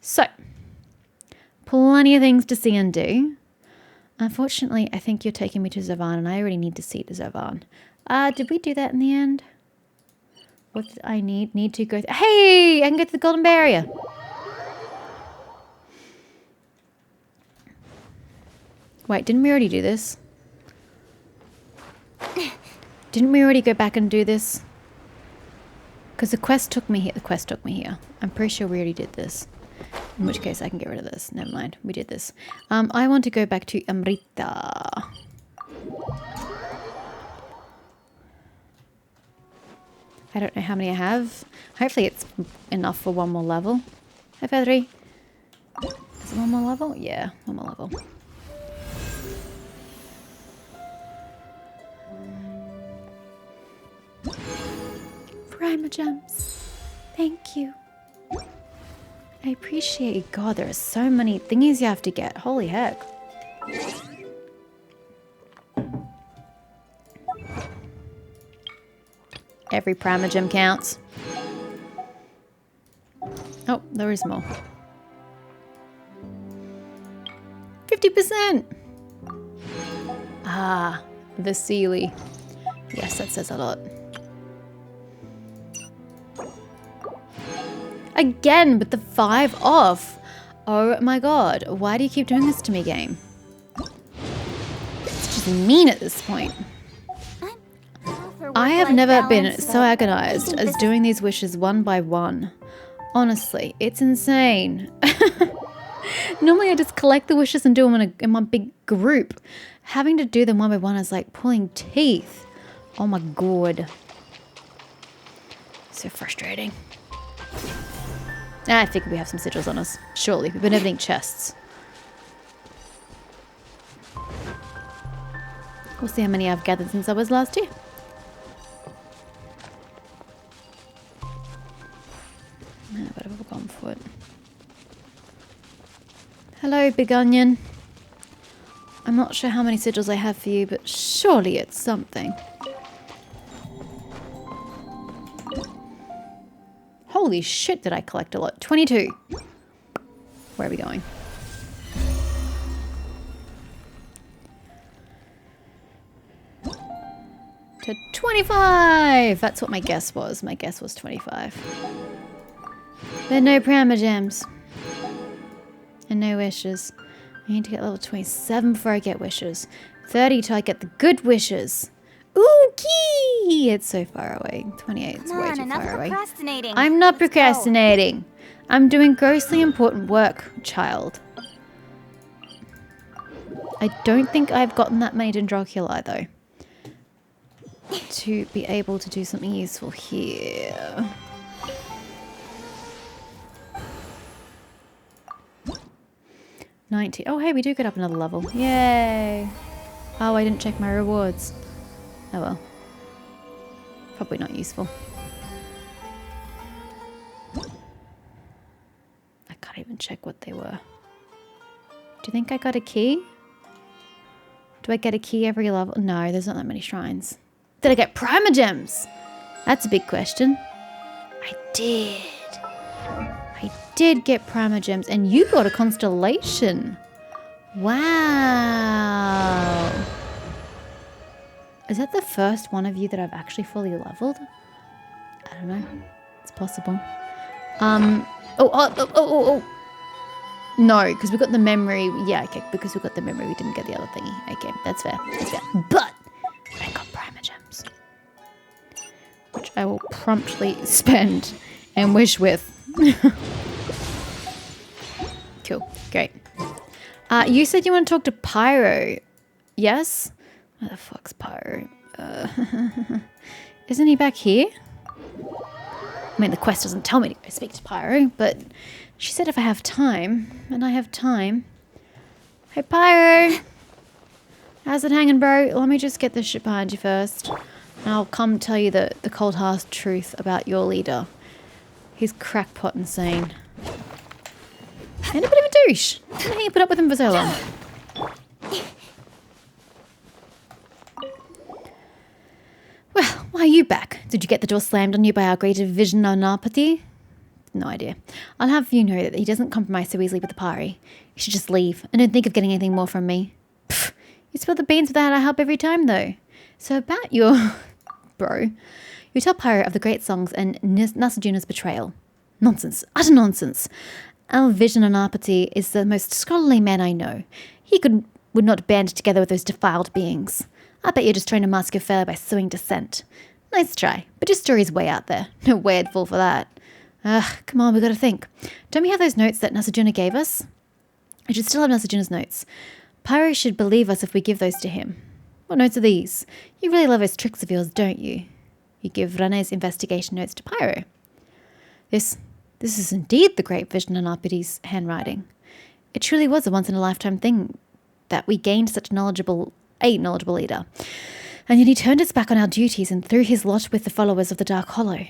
So, plenty of things to see and do. Unfortunately, I think you're taking me to Zovan, and I already need to see to Zovan. Did we do that in the end? What did I need? Need to go... Hey! I can go to the Golden Barrier. Wait, didn't we already do this? Didn't we already go back and do this? Because the quest took me here. The quest took me here. I'm pretty sure we already did this. In which case I can get rid of this. Never mind. We did this. I want to go back to Amrita. I don't know how many I have. Hopefully it's enough for one more level. Hi, Feathery. Is it one more level? Yeah, one more level. Primer gems. Thank you. I appreciate it. God, there are so many thingies you have to get. Holy heck. Every primer gem counts. Oh, there is more. 50%! Ah, the Sealy. Yes, that says a lot. Again, with the 5 off. Oh my god. Why do you keep doing this to me, game? It's just mean at this point. I have never been so agonized as doing these wishes one by one. Honestly, it's insane. Normally I just collect the wishes and do them in one big group. Having to do them one by one is like pulling teeth. Oh my god. So frustrating. I think we have some sigils on us. Surely. We've been opening chests. We'll see how many I've gathered since I was last here. But I've gone for it. Hello, Big Onion. I'm not sure how many sigils I have for you, but surely it's something. Holy shit, did I collect a lot. 22. Where are we going? To 25! That's what my guess was. My guess was 25. There are no primer gems. And no wishes. I need to get level 27 before I get wishes. 30 till I get the good wishes. Ooh, key! It's so far away. 28 is way too far away. I'm not procrastinating. I'm doing grossly important work, child. I don't think I've gotten that many Dendroculi, though. To be able to do something useful here. $90. Oh, hey, we do get up another level. Yay! Oh, I didn't check my rewards. Oh well. Probably not useful. I can't even check what they were. Do you think I got a key? Do I get a key every level? No, there's not that many shrines. Did I get primer gems? That's a big question. I did. I did get primer gems, and you got a constellation. Wow. Is that the first one of you that I've actually fully leveled? I don't know. It's possible. Oh. No, because we got the memory. Yeah, okay, because we got the memory, we didn't get the other thingy. Okay, that's fair. That's fair. But I got primer gems, which I will promptly spend and wish with. Cool. Great. You said you want to talk to Pyro. Yes? Where the fuck's Pyro? Isn't he back here? I mean, the quest doesn't tell me to go speak to Pyro, but she said if I have time, and I have time. Hey, Pyro! How's it hanging, bro? Let me just get this shit behind you first. And I'll come tell you the cold hard truth about your leader. He's crackpot insane. And a bit of a douche. Why didn't you put up with him for so long? Well, why are you back? Did you get the door slammed on you by our greater vision Anapati? no idea. I'll have you know that he doesn't compromise so easily with the Pari. You should just leave, and don't think of getting anything more from me. Pfft, you spill the beans without our help every time, though. So about your... bro. You tell Pyro of the great songs and Nasajuna's betrayal. Nonsense. Utter nonsense. Alvijananapati is the most scholarly man I know. He would not band together with those defiled beings. I bet you're just trying to mask your failure by sowing dissent. Nice try, but your story's way out there. No way I'd fall for that. Come on, we gotta think. Don't we have those notes that Nasajuna gave us? I should still have Nasajuna's notes. Pyro should believe us if we give those to him. What notes are these? You really love those tricks of yours, don't you? You give Rene's investigation notes to Pyro. This is indeed the great vision in Arpides' handwriting. It truly was a once-in-a-lifetime thing that we gained such a knowledgeable leader. And yet he turned his back on our duties and threw his lot with the followers of the Dark Hollow.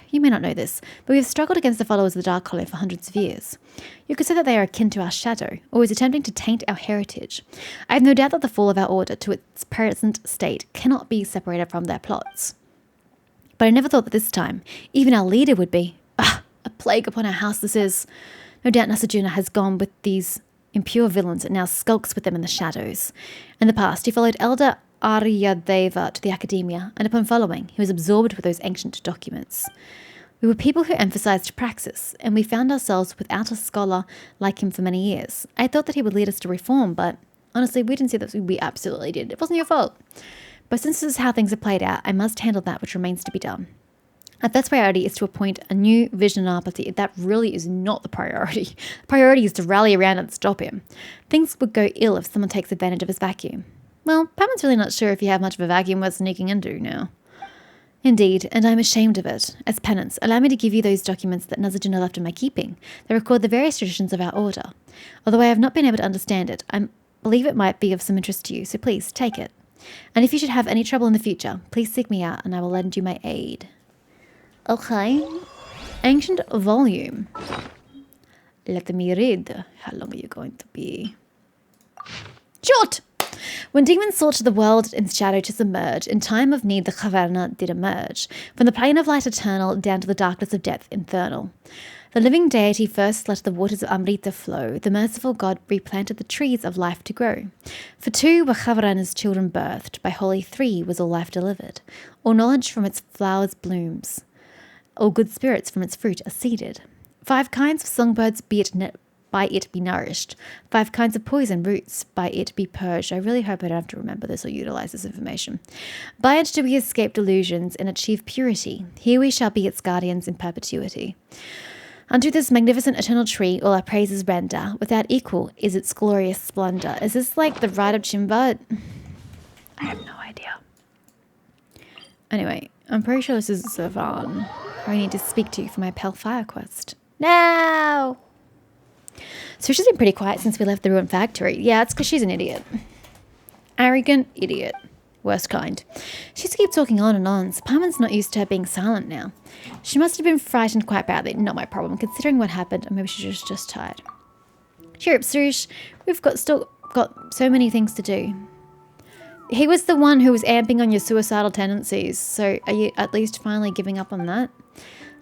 You may not know this, but we have struggled against the followers of the Dark Hollow for hundreds of years. You could say that they are akin to our shadow, always attempting to taint our heritage. I have no doubt that the fall of our order to its present state cannot be separated from their plots. But I never thought that this time, even our leader would be. A plague upon our house this is. No doubt Nasajuna has gone with these impure villains and now skulks with them in the shadows. In the past, he followed Elder Aryadeva to the academia, and upon following, he was absorbed with those ancient documents. We were people who emphasized praxis, and we found ourselves without a scholar like him for many years. I thought that he would lead us to reform, but honestly, we didn't see that we absolutely did. It wasn't your fault. But since this is how things have played out, I must handle that which remains to be done. Our first priority is to appoint a new Vijanapati. That really is not the priority. The priority is to rally around and stop him. Things would go ill if someone takes advantage of his vacuum. Well, Paman's really not sure if you have much of a vacuum worth sneaking into now. Indeed, and I'm ashamed of it. As penance, allow me to give you those documents that Nasajuna left in my keeping. They record the various traditions of our order. Although I have not been able to understand it, I believe it might be of some interest to you, so please, take it. And if you should have any trouble in the future, please seek me out and I will lend you my aid. Okay. Ancient volume. Let me read. How long are you going to be? Short! When demons sought the world in shadow to submerge, in time of need the Caverna did emerge, from the plane of light eternal down to the darkness of death infernal. The living deity first let the waters of Amrita flow, the merciful God replanted the trees of life to grow. For two were Caverna's children birthed, by holy three was all life delivered, all knowledge from its flowers blooms, all good spirits from its fruit are seeded. 5 kinds of songbirds by it be nourished. 5 kinds of poison roots by it be purged. I really hope I don't have to remember this or utilize this information. By it do we escape delusions and achieve purity. Here we shall be its guardians in perpetuity. Unto this magnificent eternal tree all our praises render. Without equal is its glorious splendor. Is this like the rite of Chimvad? I have no idea. Anyway, I'm pretty sure this is Zervan, who I need to speak to for my Pale Fire quest. No! So she's been pretty quiet since we left the ruined factory. Yeah, it's because she's an idiot. Arrogant idiot. Worst kind. She used to keep talking on and on, so Paman's not used to her being silent now. She must have been frightened quite badly. Not my problem, considering what happened, or maybe she's just tired. Cheer up, Suresh. We've still got so many things to do. He was the one who was amping on your suicidal tendencies, so are you at least finally giving up on that?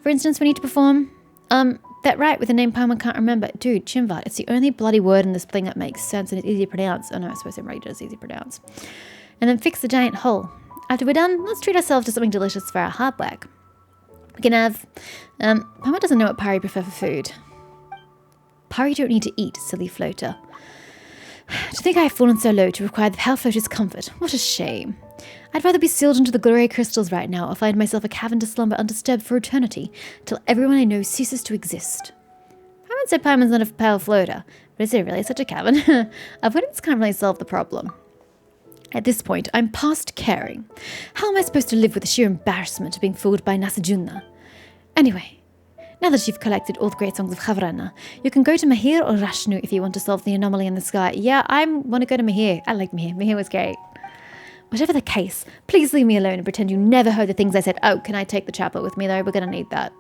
For instance, we need to perform, that rite with a name Paman can't remember. Dude, Chimvad, it's the only bloody word in this thing that makes sense and it's easy to pronounce. Oh no, I suppose everybody does easy to pronounce. And then fix the giant hole. After we're done, let's treat ourselves to something delicious for our hard work. We can have, Paman doesn't know what Pari prefer for food. Pari don't need to eat, silly floater. To think I have fallen so low to require the pale floater's comfort. What a shame. I'd rather be sealed into the glory crystals right now or find myself a cavern to slumber undisturbed for eternity, till everyone I know ceases to exist. Paman said Paman's not a pale floater, but is there really such a cavern? Avoidance can't really solve the problem. At this point, I'm past caring. How am I supposed to live with the sheer embarrassment of being fooled by Nasajuna? Anyway, now that you've collected all the great songs of Havrana, you can go to Mahir or Rashnu if you want to solve the anomaly in the sky. Yeah, I want to go to Mahir. I like Mahir. Mahir was great. Whatever the case, please leave me alone and pretend you never heard the things I said. Oh, can I take the chaplet with me though? We're going to need that.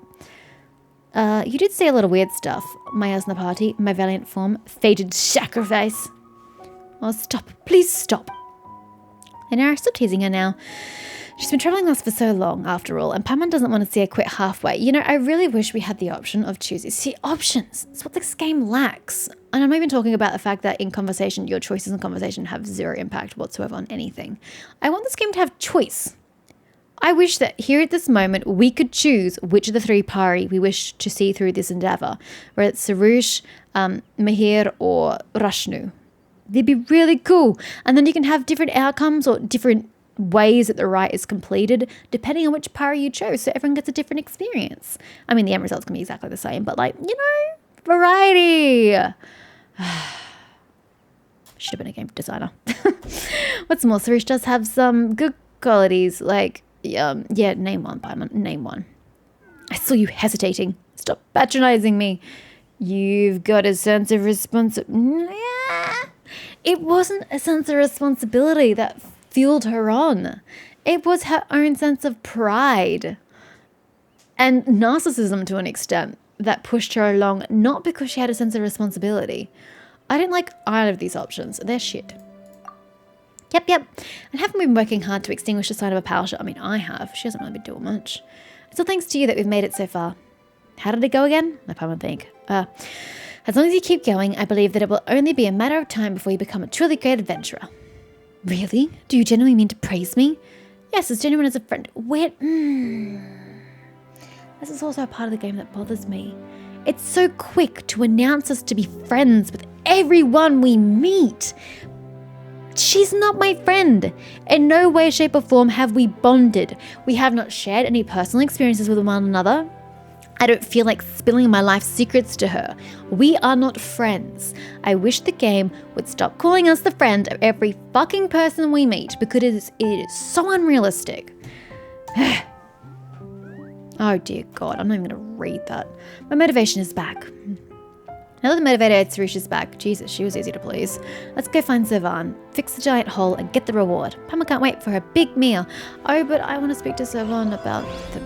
You did say a lot of weird stuff. My Asna party, my valiant form, fated sacrifice. Oh, stop. Please stop. Lunara, stop teasing her now. She's been traveling with us for so long, after all, and Paimon doesn't want to see her quit halfway. You know, I really wish we had the option of choosing. See, options. It's what this game lacks. And I'm not even talking about the fact that in conversation, your choices in conversation have zero impact whatsoever on anything. I want this game to have choice. I wish that here at this moment, we could choose which of the three pari we wish to see through this endeavor, whether it's Sarush, Mahir, or Rashnu. They'd be really cool. And then you can have different outcomes or different ways that the rite is completed depending on which pari you chose, so everyone gets a different experience. I mean, the end results can be exactly the same, but like, you know, variety. Should have been a game designer. What's more, Sarush does have some good qualities, like, yeah, name one, Paimon, name one. I saw you hesitating. Stop patronizing me. You've got a sense of responsibility. It wasn't a sense of responsibility that fueled her on. It was her own sense of pride and narcissism to an extent that pushed her along, not because she had a sense of responsibility. I don't like either of these options. They're shit. Yep. And haven't we been working hard to extinguish the sign of a power shot? I mean, I have. She hasn't really been doing much. It's all thanks to you that we've made it so far. How did it go again? My Paimon think. As long as you keep going, I believe that it will only be a matter of time before you become a truly great adventurer. Really? Do you genuinely mean to praise me? Yes, as genuine as a friend. Wait. This is also a part of the game that bothers me. It's so quick to announce us to be friends with everyone we meet. She's not my friend. In no way, shape, or form have we bonded. We have not shared any personal experiences with one another. I don't feel like spilling my life secrets to her. We are not friends. I wish the game would stop calling us the friend of every fucking person we meet because it is so unrealistic. Oh dear God, I'm not even going to read that. My motivation is back. Now that the motivator Sarush is back, Jesus, she was easy to please. Let's go find Servan, fix the giant hole, and get the reward. Paimon can't wait for her big meal. Oh, but I want to speak to Servan about the...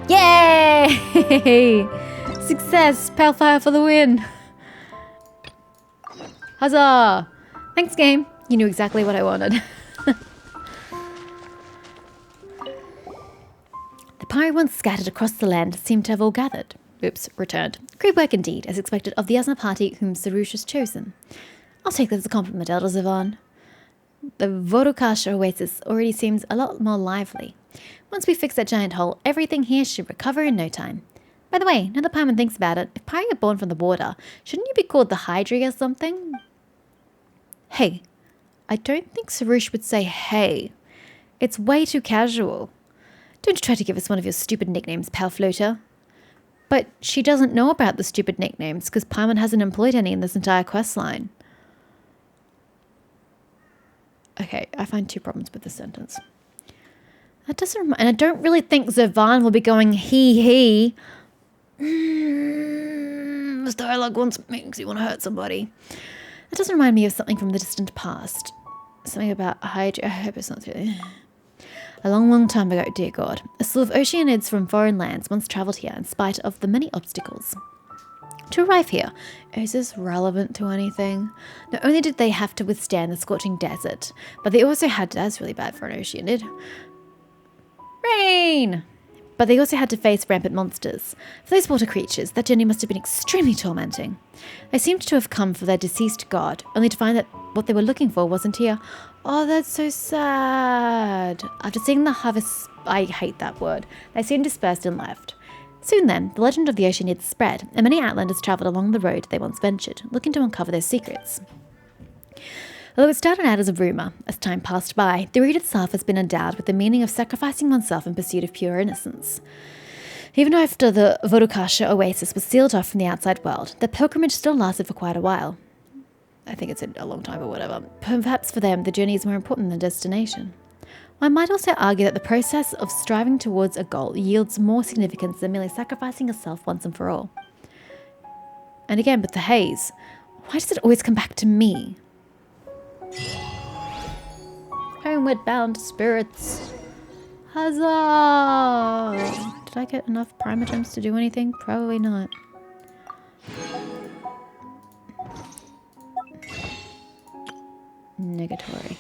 Yay! Success! Pale fire for the win! Huzzah! Thanks, game. You knew exactly what I wanted. The pari once scattered across the land seemed to have all gathered. Oops, returned. Great work indeed, as expected of the Asna party whom Sarush has chosen. I'll take that as a compliment, Elder Zavan. The Vodukasha oasis already seems a lot more lively. Once we fix that giant hole, everything here should recover in no time. By the way, now that Paimon thinks about it, if pari are born from the water, shouldn't you be called the Hydri or something? Hey, I don't think Sarush would say hey. It's way too casual. Don't try to give us one of your stupid nicknames, pal floater. But she doesn't know about the stupid nicknames because Paimon hasn't employed any in this entire quest line. Okay, I find two problems with this sentence. That doesn't remind, and I don't really think Zervan will be going he. This dialogue once makes you want to hurt somebody. That doesn't remind me of something from the distant past. Something about Hydra. I hope it's not really... A long time ago, dear God, a slew of Oceanids from foreign lands once travelled here in spite of the many obstacles. To arrive here, is this relevant to anything? Not only did they have to withstand the scorching desert, but they also had to, that's really bad for an Oceanid. Rain! But they also had to face rampant monsters. For those water creatures, that journey must have been extremely tormenting. They seemed to have come for their deceased god, only to find that what they were looking for wasn't here. Oh, that's so sad. After seeing the harvest, I hate that word, they soon dispersed and left. Soon then, the legend of the Oceanids spread, and many Outlanders travelled along the road they once ventured, looking to uncover their secrets. Although it started out as a rumour, as time passed by, the route itself has been endowed with the meaning of sacrificing oneself in pursuit of pure innocence. Even after the Vodukasha oasis was sealed off from the outside world, the pilgrimage still lasted for quite a while. I think it's a long time or whatever. Perhaps for them, the journey is more important than the destination. One might also argue that the process of striving towards a goal yields more significance than merely sacrificing yourself once and for all. And again, with the haze, why does it always come back to me? Homeward bound spirits. Huzzah! Did I get enough primogems to do anything? Probably not. Negatory.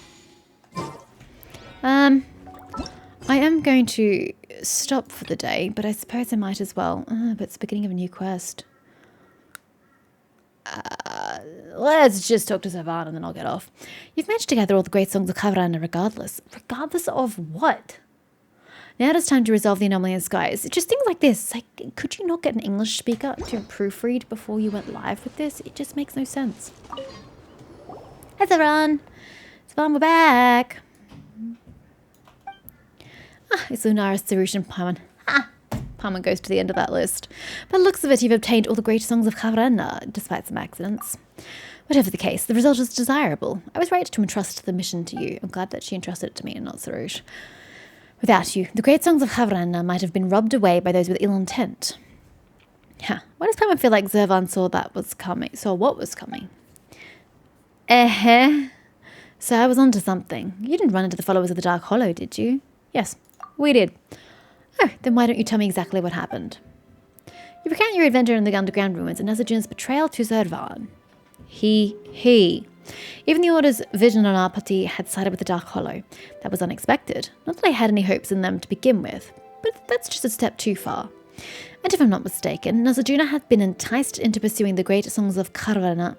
I am going to stop for the day, but I suppose I might as well. But it's the beginning of a new quest. Let's just talk to Zavan and then I'll get off. You've managed to gather all the great songs of Kavrana regardless. Regardless of what? Now it is time to resolve the anomaly in the skies. It's just things like this. Like, could you not get an English speaker to proofread before you went live with this? It just makes no sense. Hi, Zavan. Zavan, we're back. It's Lunara, Sarush, and Paimon. Paimon goes to the end of that list. By the looks of it, you've obtained all the great songs of Kavrana, despite some accidents. Whatever the case, the result is desirable. I was right to entrust the mission to you. I'm glad that she entrusted it to me and not Sarush. Without you, the great songs of Kavrana might have been robbed away by those with ill intent. Why does Paimon feel like Zervan saw what was coming? So I was onto something. You didn't run into the followers of the Dark Hollow, did you? Yes, we did. Oh, then why don't you tell me exactly what happened? You recount your adventure in the underground ruins and Nazajuna's betrayal to Zervan. Even the Order's Vijnanapati had sided with the Dark Hollow. That was unexpected. Not that I had any hopes in them to begin with, but that's just a step too far. And if I'm not mistaken, Nazajuna had been enticed into pursuing the great songs of Kavrana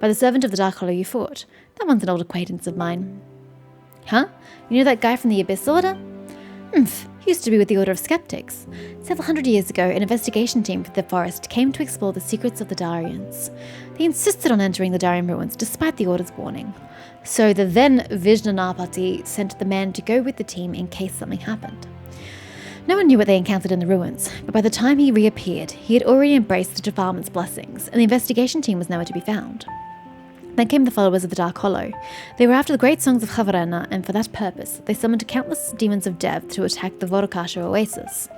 by the servant of the Dark Hollow you fought. That one's an old acquaintance of mine. Huh? You know that guy from the Abyss Order? He used to be with the Order of Skeptics. Several hundred years ago, an investigation team from the forest came to explore the secrets of the Darians. They insisted on entering the Darian ruins despite the Order's warning. So the then Vijnanapati sent the man to go with the team in case something happened. No one knew what they encountered in the ruins, but by the time he reappeared, he had already embraced the Defilement's blessings, and the investigation team was nowhere to be found. Then came the followers of the Dark Hollow. They were after the great songs of Kavrana, and for that purpose, they summoned countless demons of death to attack the Vorokasha oasis.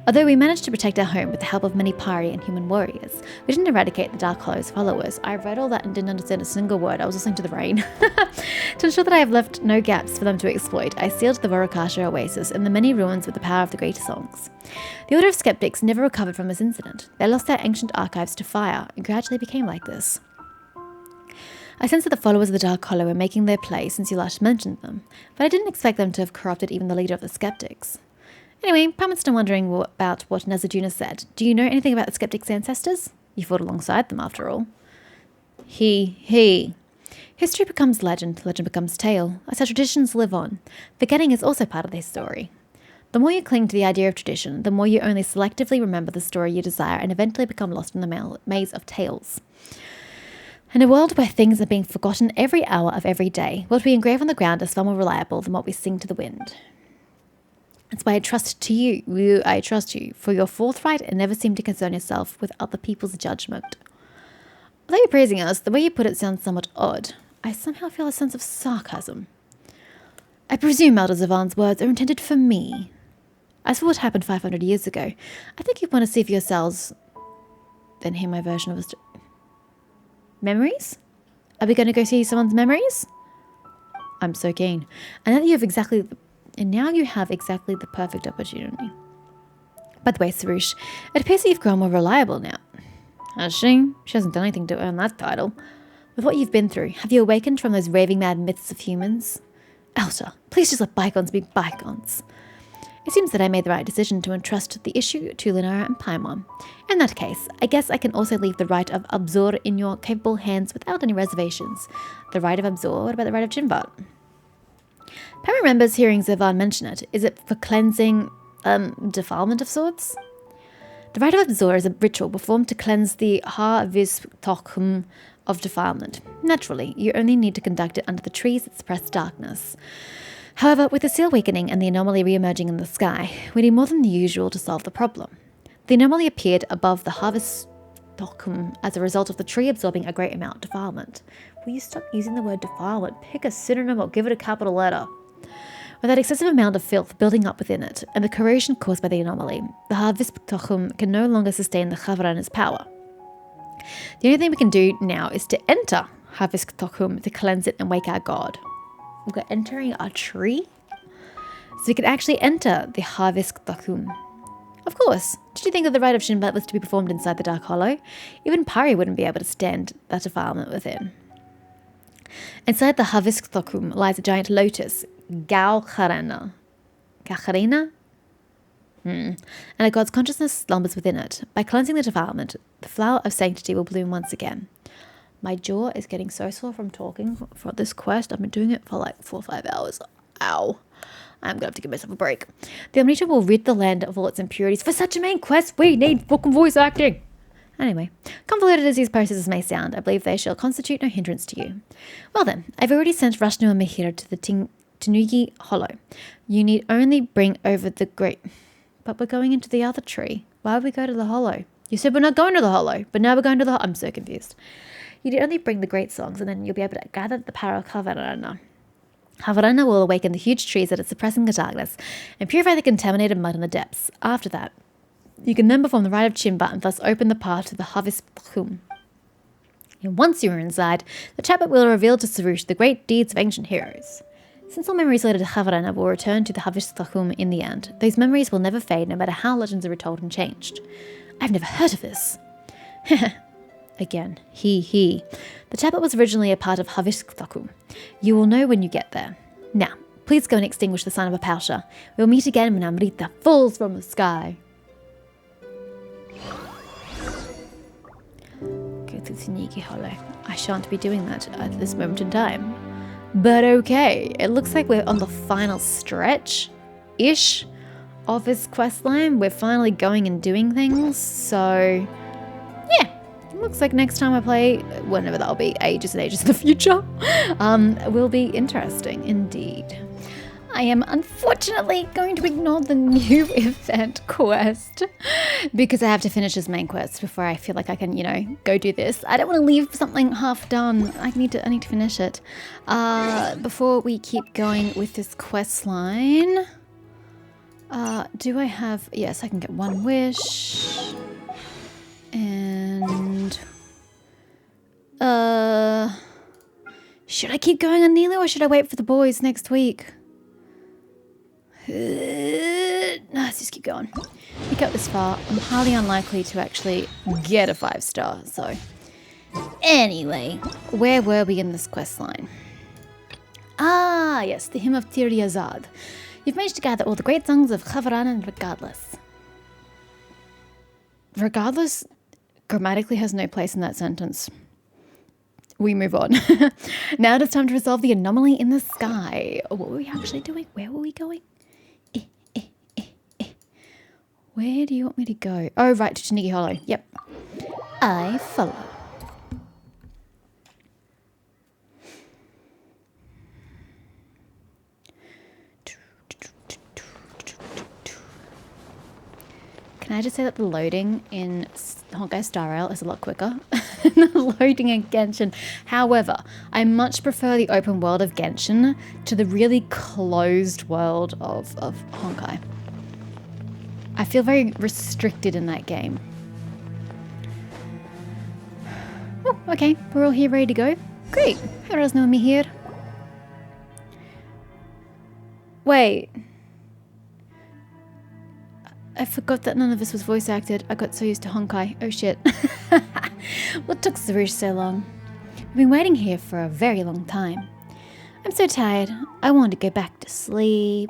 Although we managed to protect our home with the help of many Pari and human warriors, we didn't eradicate the Dark Hollow's followers. I read all that and didn't understand a single word. I was listening to the rain. To ensure that I have left no gaps for them to exploit, I sealed the Vorokasha oasis and the many ruins with the power of the greater songs. The Order of Skeptics never recovered from this incident. They lost their ancient archives to fire and gradually became like this. I sensed that the followers of the Dark Hollow were making their play since you last mentioned them, but I didn't expect them to have corrupted even the leader of the Skeptics. Anyway, Paimon's still wondering about what Nazajuna said. Do you know anything about the Skeptics' ancestors? You fought alongside them, after all. History becomes legend becomes tale. As our traditions live on, forgetting is also part of their story. The more you cling to the idea of tradition, the more you only selectively remember the story you desire and eventually become lost in the maze of tales. In a world where things are being forgotten every hour of every day, what we engrave on the ground is far more reliable than what we sing to the wind. That's why I trust you for your forthright and never seem to concern yourself with other people's judgment. Although you're praising us, the way you put it sounds somewhat odd. I somehow feel a sense of sarcasm. I presume Elder Zavan's words are intended for me. As for what happened 500 years ago, I think you want to see for yourselves, then hear my version of a story. Memories? Are we going to go see someone's memories? I'm so keen. And now you have exactly the perfect opportunity. By the way, Sarush, it appears that you've grown more reliable now. Has she? She hasn't done anything to earn that title. With what you've been through, have you awakened from those raving mad myths of humans? Elsa, please just let bygones be bygones. It seems that I made the right decision to entrust the issue to Lunara and Paimon. In that case, I guess I can also leave the rite of Abzor in your capable hands without any reservations. The rite of Abzor? What about the rite of Jinvat? Paimon remembers hearing Zervan mention it. Is it for cleansing, defilement of sorts? The rite of Abzor is a ritual performed to cleanse the Ha-Vis-Tokhum of defilement. Naturally, you only need to conduct it under the trees that suppress darkness. However, with the seal awakening and the anomaly re-emerging in the sky, we need more than the usual to solve the problem. The anomaly appeared above the harvest Tokhum as a result of the tree absorbing a great amount of defilement. Will you stop using the word defilement? Pick a synonym or give it a capital letter. With that excessive amount of filth building up within it, and the corrosion caused by the anomaly, the harvest Tokhum can no longer sustain the Chavrana's power. The only thing we can do now is to enter Harvest Tokhum to cleanse it and wake our god. We're entering a tree? So we can actually enter the Harvest Tokhum. Of course. Did you think that the rite of Shinbat was to be performed inside the Dark Hollow? Even Pari wouldn't be able to stand that defilement within. Inside the Harvest Tokhum lies a giant lotus, Gao Kharana. Kaharina? And a god's consciousness slumbers within it. By cleansing the defilement, the flower of sanctity will bloom once again. My jaw is getting so sore from talking for this quest. I've been doing it for like 4 or 5 hours. Ow. I'm going to have to give myself a break. The Omniscient will rid the land of all its impurities. For such a main quest, we need fucking voice acting. Anyway, convoluted as these processes may sound, I believe they shall constitute no hindrance to you. Well then, I've already sent Rashnu and Mahira to the Tanuki Hollow. You need only bring over the great... But we're going into the other tree. Why would we go to the hollow? You said we're not going to the hollow, but now we're going to the... I'm so confused. You need only bring the great songs, and then you'll be able to gather the power of Havarana. Havarana will awaken the huge trees that are suppressing the darkness and purify the contaminated mud in the depths. After that, you can then perform the rite of Chimba and thus open the path to the Harvest Plum. And once you are inside, the tablet will reveal to Sarush the great deeds of ancient heroes. Since all memories related to Havarana will return to the Harvest Plum in the end, those memories will never fade no matter how legends are retold and changed. I've never heard of this. Again, he. The tablet was originally a part of Havish-Thakum. You will know when you get there. Now, please go and extinguish the sun of Apalsha. We'll meet again when Amrita falls from the sky. Go to Tanuki Hollow. I shan't be doing that at this moment in time. But okay, it looks like we're on the final stretch-ish of this questline. We're finally going and doing things, so yeah. Looks like next time I play, whenever that'll be, ages and ages in the future, will be interesting indeed. I am unfortunately going to ignore the new event quest because I have to finish this main quest before I feel like I can, go do this. I don't want to leave something half done. I need to finish it. Before we keep going with this quest line, do I have, yes, I can get one wish. And should I keep going on Nilo or should I wait for the boys next week? Let's just keep going. We got this far. I'm highly unlikely to actually get a 5-star. So anyway, where were we in this quest line? Ah, yes, the hymn of Tiryazad. You've managed to gather all the great songs of Havarana and regardless. Regardless grammatically has no place in that sentence. We move on. Now it is time to resolve the anomaly in the sky. What were we actually doing? Where were we going? Where do you want me to go? Oh, right, to Tanuki Hollow. Yep. I follow. Can I just say that the loading in Honkai Star Rail is a lot quicker than the loading in Genshin. However, I much prefer the open world of Genshin to the really closed world of Honkai. I feel very restricted in that game. Oh, okay. We're all here ready to go. Great. How does know me here? Wait. I forgot that none of this was voice acted. I got so used to Honkai. Oh shit. What took Sarush so long? We've been waiting here for a very long time. I'm so tired. I want to go back to sleep.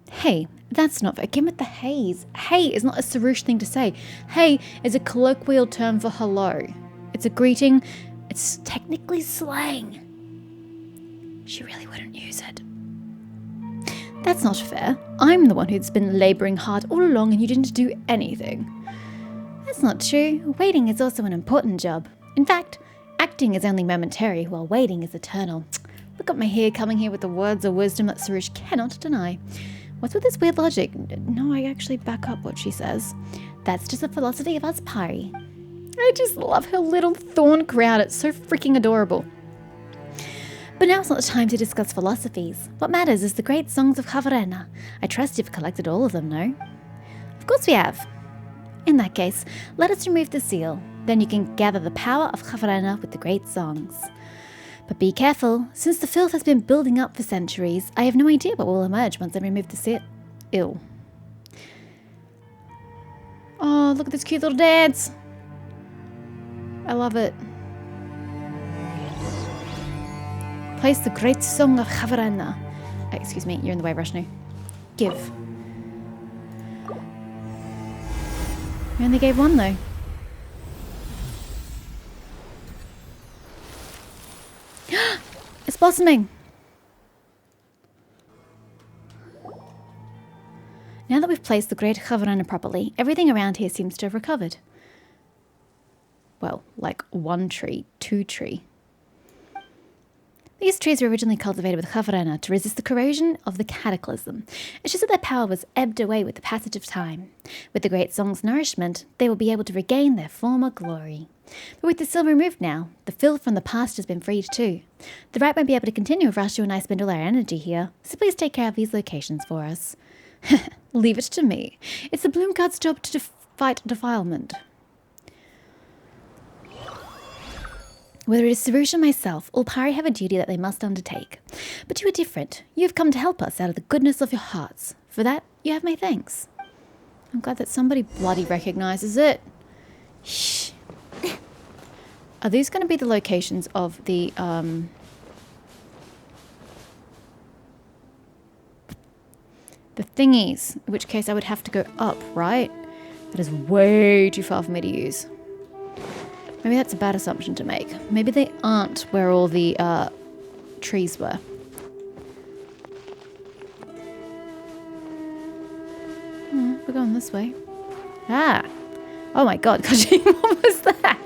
Hey, that's not... Again with the haze. Hey is not a Sarush thing to say. Hey is a colloquial term for hello. It's a greeting. It's technically slang. She really wouldn't use it. That's not fair. I'm the one who's been labouring hard all along and you didn't do anything. That's not true. Waiting is also an important job. In fact, acting is only momentary while waiting is eternal. Look at my hair coming here with the words of wisdom that Sarush cannot deny. What's with this weird logic? No, I actually back up what she says. That's just the philosophy of us Pari. I just love her little thorn crown. It's so freaking adorable. But now's not the time to discuss philosophies. What matters is the great songs of Havarana. I trust you've collected all of them, no? Of course we have. In that case, let us remove the seal. Then you can gather the power of Havarana with the great songs. But be careful. Since the filth has been building up for centuries, I have no idea what will emerge once I remove the seal. Ew. Oh, look at this cute little dance. I love it. Place the great song of Havarana. Excuse me, you're in the way, Rashnu. give. We only gave one though. It's blossoming. Now that we've placed the Great Chavarana properly, everything around here seems to have recovered. Well, like one tree, two tree. These trees were originally cultivated with Chavarana to resist the corrosion of the cataclysm. It's just that their power was ebbed away with the passage of time. With the Great Song's nourishment, they will be able to regain their former glory. But with the seal removed now, the filth from the past has been freed too. The rite won't be able to continue if Rashu and I spend all our energy here, so please take care of these locations for us. Leave it to me. It's the Bloom Guard's job to fight defilement. Whether it is Sarusha or myself, all Pari have a duty that they must undertake. But you are different. You have come to help us out of the goodness of your hearts. For that, you have my thanks. I'm glad that somebody bloody recognises it. Shh. Are these going to be the locations of the, the thingies? In which case I would have to go up, right? That is way too far for me to use. Maybe that's a bad assumption to make. Maybe they aren't where all the trees were. We're going this way. Ah! Oh my god, what was that?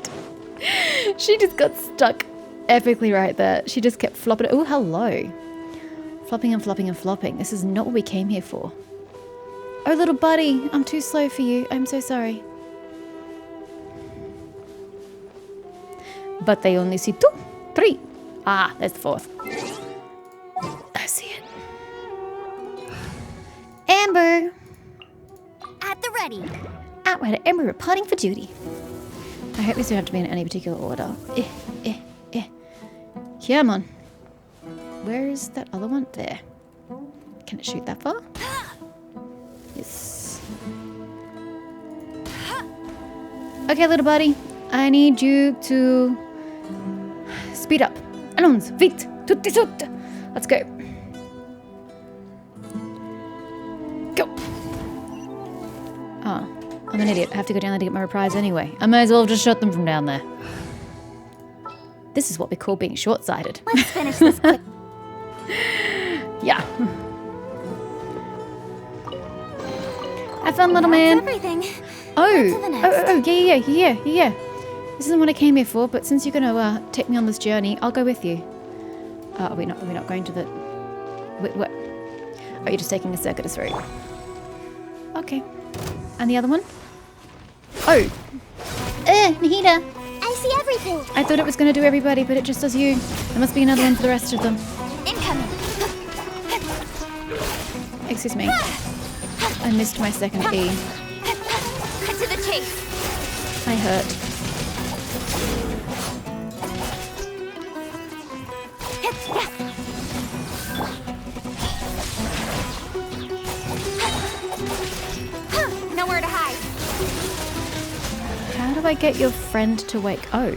She just got stuck epically right there. She just kept flopping. Oh, hello. Flopping and flopping and flopping. This is not what we came here for. Oh, little buddy, I'm too slow for you. I'm so sorry. But they only see 2, 3. Ah, there's the 4th. I see it. Amber! At the ready. Outrider Amber reporting for duty. I hope these don't have to be in any particular order. Come on. Where is that other one? There. Can it shoot that far? Yes. Okay, little buddy. I need you to speed up. Allons, vite, tutti sut. Let's go. Go. Oh, I'm an idiot. I have to go down there to get my reprise anyway. I may as well have just shot them from down there. This is what we call being short-sighted. Let's finish this quick. Yeah. Have fun, little man. Everything. Yeah. This isn't what I came here for, but since you're gonna take me on this journey, I'll go with you. Are we not going to the... Wait, what? Oh, you're just taking a circuitous route. Okay. And the other one? Oh! Nahida! I see everything. I thought it was gonna do everybody, but it just does you. There must be another one for the rest of them. Incoming. Excuse me. I missed my second E. Cut to the chase. I hurt. Nowhere to hide. How do I get your friend to wake? Oh,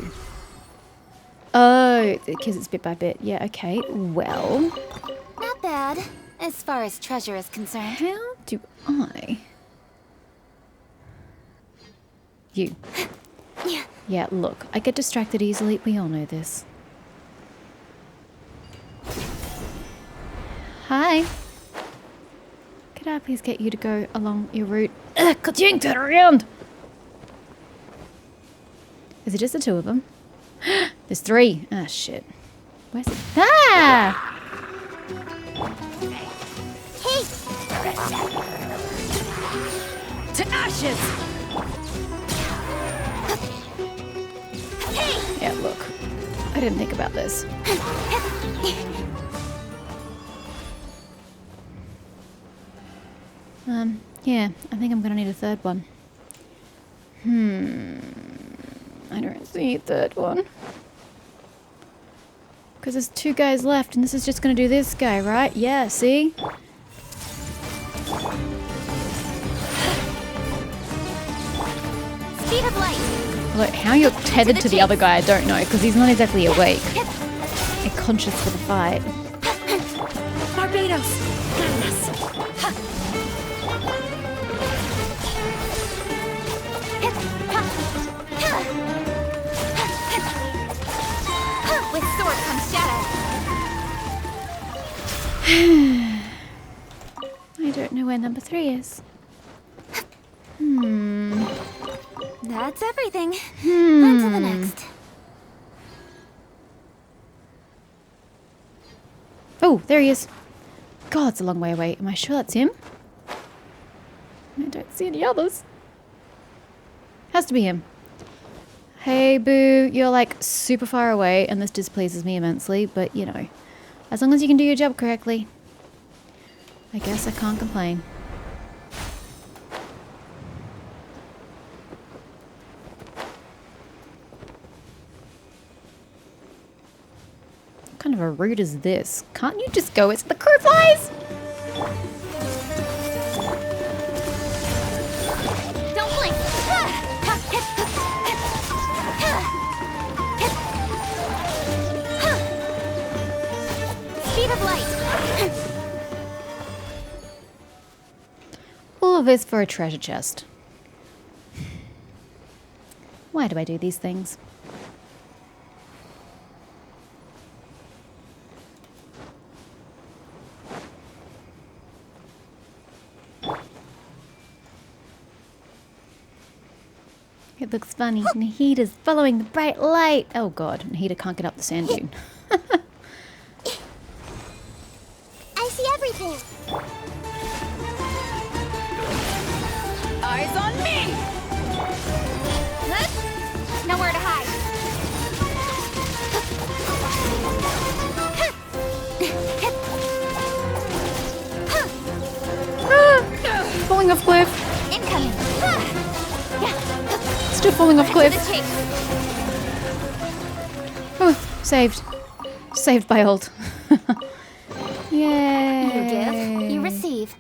because it's bit by bit. Yeah, okay. Well, Not bad, as far as treasure is concerned. how do I? You. Yeah, look, I get distracted easily. We all know this. Hi. Could I please get you to go along your route? Could you turn around? Is it just the 2 of them? There's 3. Ah, shit. Where's it? Ah! Hey! To ashes! Hey! Yeah, look. I didn't think about this. Yeah, I think I'm gonna need a 3rd one. I don't see a 3rd one. Because there's 2 guys left, and this is just gonna do this guy, right? Yeah, see? Speed of light. Look, how you're tethered to the other guy, I don't know, because he's not exactly awake. And conscious for the fight. Barbados. Goodness. With sword comes shadow. I don't know where number 3 is. That's everything. On to the next. Oh, there he is. God, it's a long way away. Am I sure that's him? I don't see any others. Has to be him. Hey, boo, you're like super far away, and this displeases me immensely, but you know, as long as you can do your job correctly, I guess I can't complain. What kind of a route is this? Can't you just go as the crow flies? Don't blink. Speed of light. All of this for a treasure chest. Why do I do these things? It looks funny. Nahida's following the bright light. Oh god, Nahida can't get up the sand dune. I see everything. Eyes on me! Nowhere to hide. Falling off cliff. Incoming. Still falling off To cliff. the chase. Oh, saved. Saved by old. Yay. You give, you receive.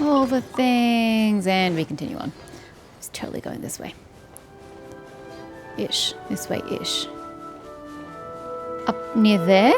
All the things. And we continue on. It's totally going this way. Ish. This way, ish. Up near there?